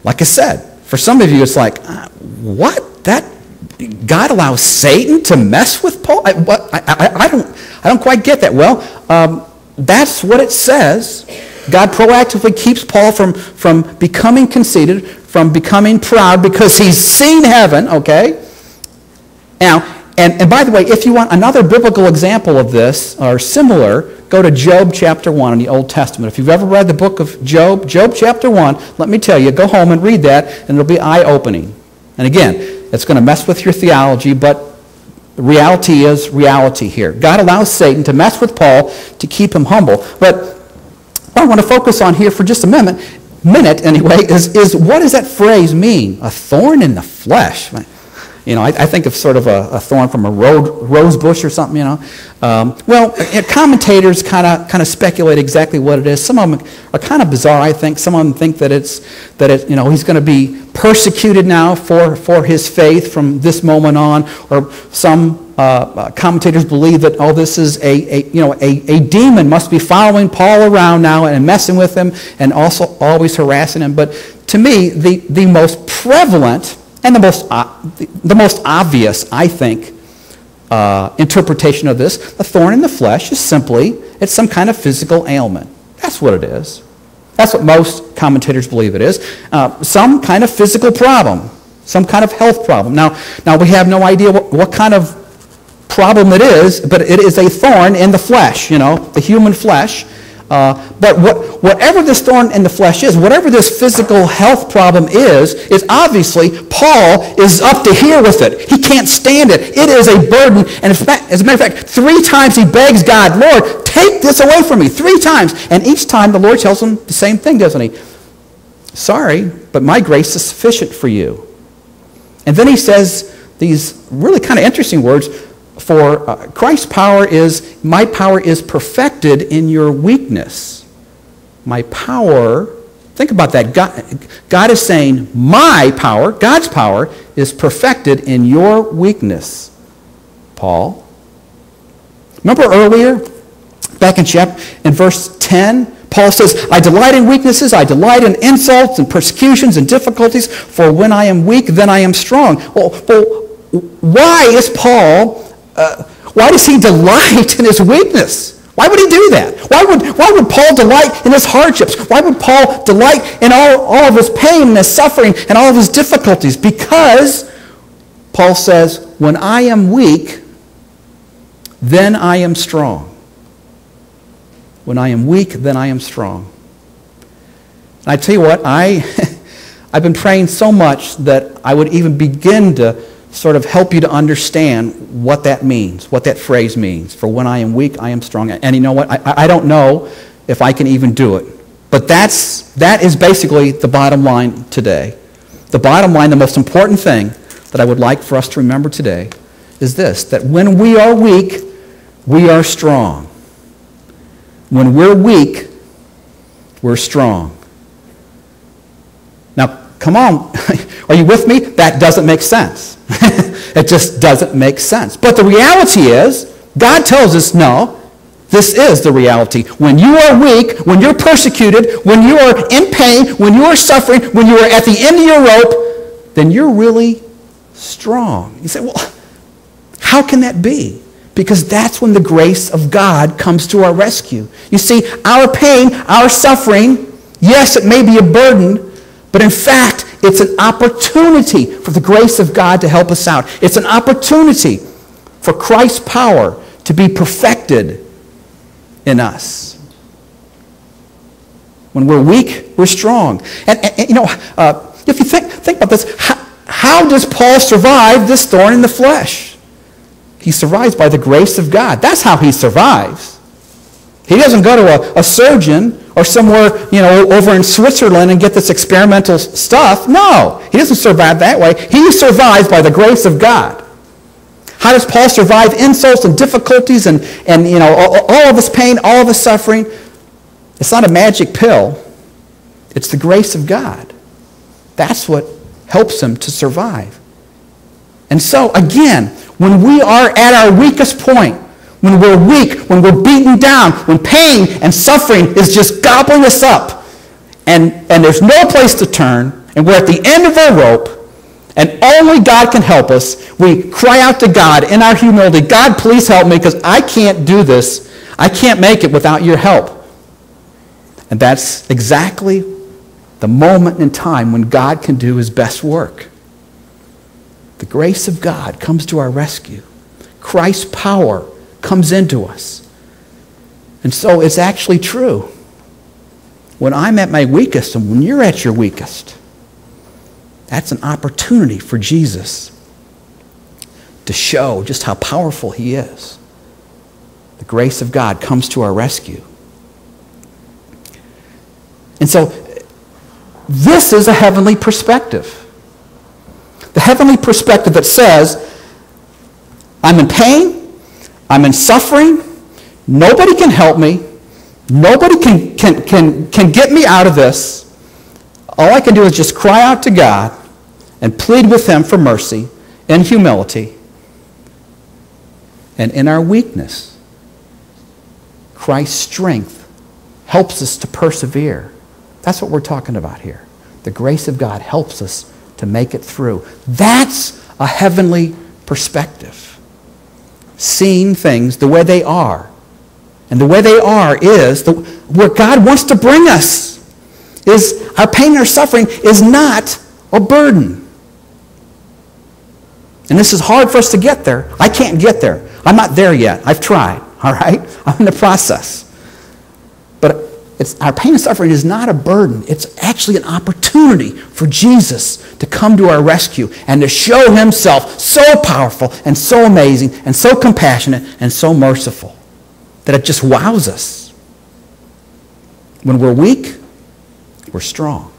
Like I said, for some of you, it's like, what? That God allows Satan to mess with Paul? I don't quite get that. Well, that's what it says. God proactively keeps Paul from becoming conceited, from becoming proud, because he's seen heaven, okay? Now, and by the way, if you want another biblical example of this, or similar, go to Job chapter 1 in the Old Testament. If you've ever read the book of Job, Job chapter 1, let me tell you, go home and read that, and it'll be eye-opening. And again, it's going to mess with your theology, but reality is reality here. God allows Satan to mess with Paul to keep him humble. But what I want to focus on here for just a minute anyway, is what does that phrase mean? A thorn in the flesh. You know, I think of sort of a thorn from a rose bush or something, you know. Well, commentators kind of speculate exactly what it is. Some of them are kind of bizarre, I think. Some of them think that you know, he's going to be persecuted now for his faith from this moment on. Or some commentators believe that, this is a demon must be following Paul around now and messing with him and also always harassing him. But to me, the most prevalent and the most obvious, I think, interpretation of this, the thorn in the flesh, is simply, it's some kind of physical ailment. That's what it is. That's what most commentators believe it is. Some kind of physical problem, some kind of health problem. Now we have no idea what kind of problem it is, but it is a thorn in the flesh, you know, the human flesh. But whatever this thorn in the flesh is, whatever this physical health problem is obviously Paul is up to here with it. He can't stand it. It is a burden. And as a matter of fact, 3 times he begs God, Lord, take this away from me. 3 times. And each time the Lord tells him the same thing, doesn't he? Sorry, but my grace is sufficient for you. And then he says these really kind of interesting words. For Christ's power is, my power is perfected in your weakness. My power, think about that. God is saying, my power, God's power, is perfected in your weakness, Paul. Remember earlier, back in verse 10, Paul says, I delight in weaknesses, I delight in insults and persecutions and difficulties, for when I am weak, then I am strong. Well, why is Paul... why does he delight in his weakness? Why would he do that? Why would Paul delight in his hardships? Why would Paul delight in all of his pain and his suffering and all of his difficulties? Because Paul says, when I am weak, then I am strong. When I am weak, then I am strong. And I tell you what, I've been praying so much that I would even begin to sort of help you to understand what that means, what that phrase means. For when I am weak, I am strong. And you know what? I don't know if I can even do it. But that is basically the bottom line today. The bottom line, the most important thing that I would like for us to remember today is this, that when we are weak, we are strong. When we're weak, we're strong. Now, come on. Are you with me? That doesn't make sense. It just doesn't make sense. But the reality is, God tells us, no, this is the reality. When you are weak, when you're persecuted, when you are in pain, when you are suffering, when you are at the end of your rope, then you're really strong. You say, well, how can that be? Because that's when the grace of God comes to our rescue. You see, our pain, our suffering, yes, it may be a burden, but in fact, it's an opportunity for the grace of God to help us out. It's an opportunity for Christ's power to be perfected in us. When we're weak, we're strong. And you know, if you think about this, how does Paul survive this thorn in the flesh? He survives by the grace of God. That's how he survives. He doesn't go to a surgeon or somewhere, over in Switzerland and get this experimental stuff. No, he doesn't survive that way. He survives by the grace of God. How does Paul survive insults and difficulties and all of his pain, all of his suffering? It's not a magic pill. It's the grace of God. That's what helps him to survive. And so, again, when we are at our weakest point, when we're weak, when we're beaten down, when pain and suffering is just gobbling us up, and there's no place to turn, and we're at the end of our rope, and only God can help us, we cry out to God in our humility, God, please help me, because I can't do this. I can't make it without your help. And that's exactly the moment in time when God can do his best work. The grace of God comes to our rescue. Christ's power comes into us. And so it's actually true. When I'm at my weakest and when you're at your weakest, that's an opportunity for Jesus to show just how powerful he is. The grace of God comes to our rescue. And so this is a heavenly perspective. The heavenly perspective that says, I'm in pain, I'm in suffering, nobody can help me, nobody can get me out of this. All I can do is just cry out to God and plead with him for mercy and humility. And in our weakness, Christ's strength helps us to persevere. That's what we're talking about here. The grace of God helps us to make it through. That's a heavenly perspective. Seeing things the way they are. And the way they are is where God wants to bring us. Is our pain and our suffering is not a burden. And this is hard for us to get there. I can't get there. I'm not there yet. I've tried. All right? I'm in the process. But our pain and suffering is not a burden. It's actually an opportunity for Jesus to come to our rescue and to show himself so powerful and so amazing and so compassionate and so merciful that it just wows us. When we're weak, we're strong.